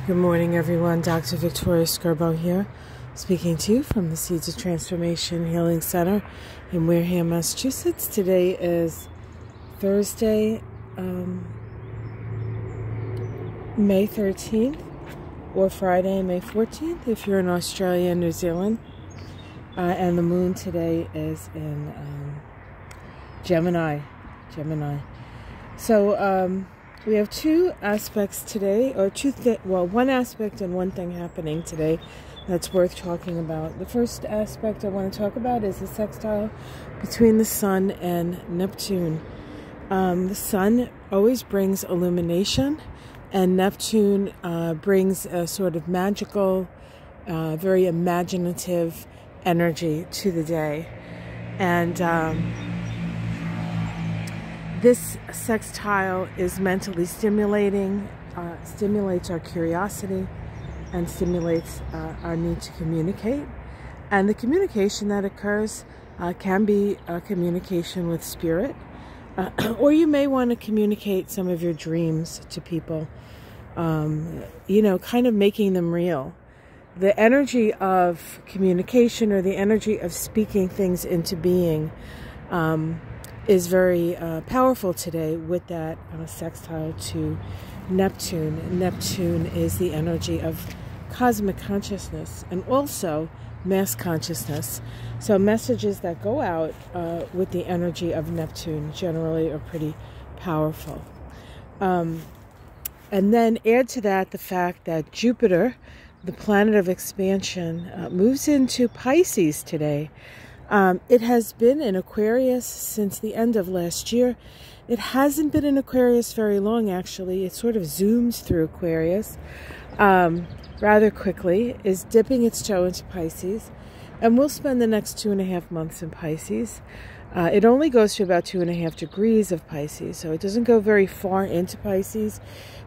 Good morning, everyone. Dr. Victoria Skirbo here, speaking to you from the Seeds of Transformation Healing Center in Wareham, Massachusetts. Today is Thursday, May 13th, or Friday, May 14th, if you're in Australia and New Zealand. And the moon today is in Gemini. So, we have two aspects today, or one aspect and one thing happening today that's worth talking about. The first aspect I want to talk about is the sextile between the Sun and Neptune. The Sun always brings illumination, and Neptune brings a sort of magical, very imaginative energy to the day. And this sextile is mentally stimulating, stimulates our curiosity, and stimulates our need to communicate. And the communication that occurs can be a communication with spirit, or you may want to communicate some of your dreams to people, kind of making them real. The energy of communication, or the energy of speaking things into being, is very powerful today with that sextile to Neptune. Neptune is the energy of cosmic consciousness and also mass consciousness. So messages that go out with the energy of Neptune generally are pretty powerful. And then add to that the fact that Jupiter, the planet of expansion, moves into Pisces today. It has been in Aquarius since the end of last year. It hasn't been in Aquarius very long, actually. It sort of zooms through Aquarius rather quickly, is dipping its toe into Pisces, and we'll spend the next 2.5 months in Pisces. It only goes to about 2.5 degrees of Pisces, so it doesn't go very far into Pisces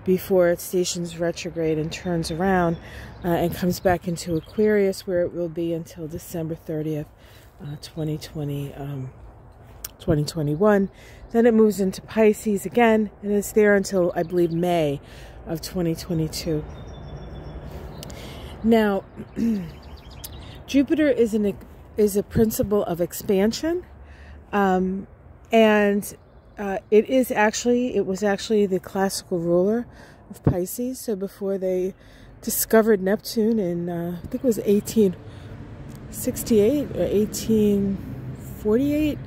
before it stations retrograde and turns around and comes back into Aquarius, where it will be until December 30th. 2021. Then it moves into Pisces again, and it's there until, I believe, May of 2022. Now, Jupiter is a principle of expansion, and it was actually the classical ruler of Pisces. So before they discovered Neptune in, I think it was 1868 or 1848,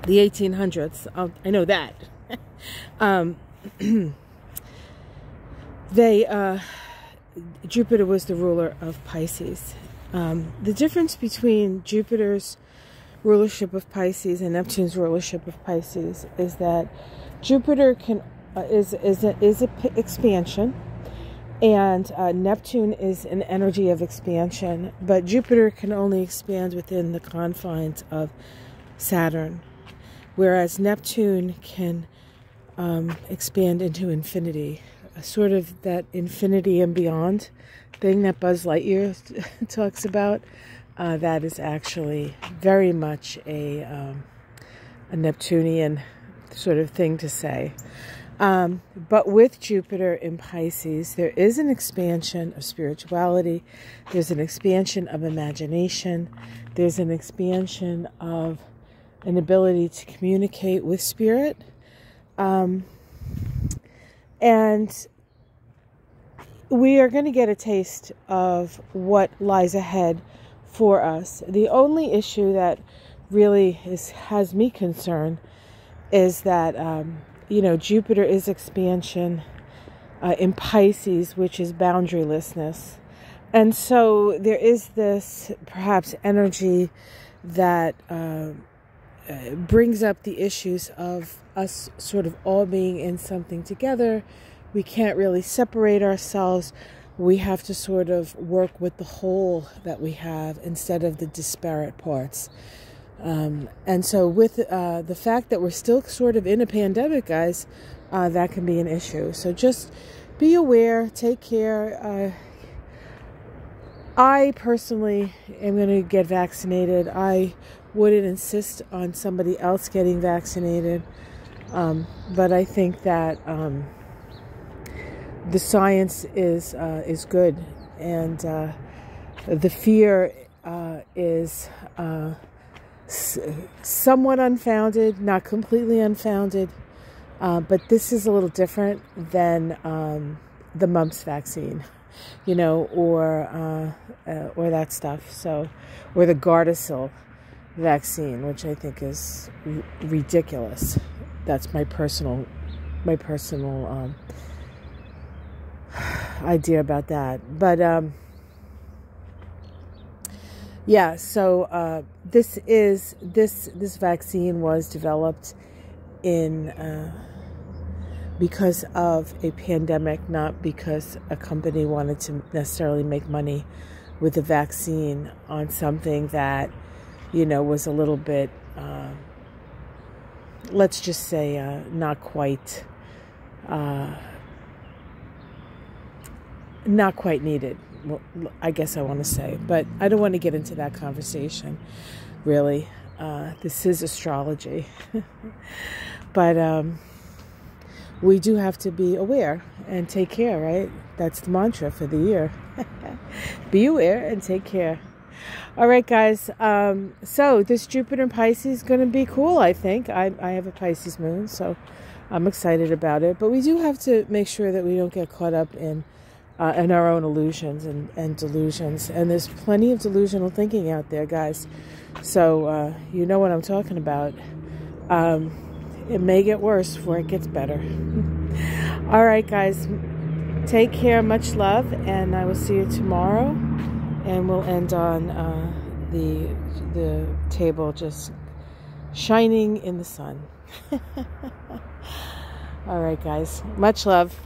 the 1800s. I know that. Jupiter was the ruler of Pisces. The difference between Jupiter's rulership of Pisces and Neptune's rulership of Pisces is that Jupiter is a expansion. And Neptune is an energy of expansion, but Jupiter can only expand within the confines of Saturn, whereas Neptune can expand into infinity, sort of that infinity and beyond thing that Buzz Lightyear talks about. That is actually very much a Neptunian sort of thing to say. But with Jupiter in Pisces, there is an expansion of spirituality. There's an expansion of imagination. There's an expansion of an ability to communicate with spirit. And we are going to get a taste of what lies ahead for us. The only issue that really has me concerned is that Jupiter is expansion in Pisces, which is boundarylessness. And so there is this perhaps energy that brings up the issues of us sort of all being in something together. We can't really separate ourselves. We have to sort of work with the whole that we have instead of the disparate parts. And so with the fact that we're still sort of in a pandemic, guys, that can be an issue. So just be aware, take care. I personally am going to get vaccinated. I wouldn't insist on somebody else getting vaccinated. But I think that the science is good, and the fear is somewhat unfounded, not completely unfounded, but this is a little different than the mumps vaccine, you know, or that stuff. So, or the Gardasil vaccine, which I think is ridiculous. That's my personal idea about that. But yeah, so this vaccine was developed in because of a pandemic, not because a company wanted to necessarily make money with the vaccine on something that, you know, was a little bit, let's just say, not quite needed. Well, I guess I want to say, but I don't want to get into that conversation, really. This is astrology. But we do have to be aware and take care, right? That's the mantra for the year. Be aware and take care. All right, guys. So this Jupiter in Pisces is going to be cool, I think. I have a Pisces moon, so I'm excited about it. But we do have to make sure that we don't get caught up in our own illusions and delusions. And there's plenty of delusional thinking out there, guys. So you know what I'm talking about. It may get worse before it gets better. All right, guys. Take care. Much love. And I will see you tomorrow. And we'll end on the table just shining in the sun. All right, guys. Much love.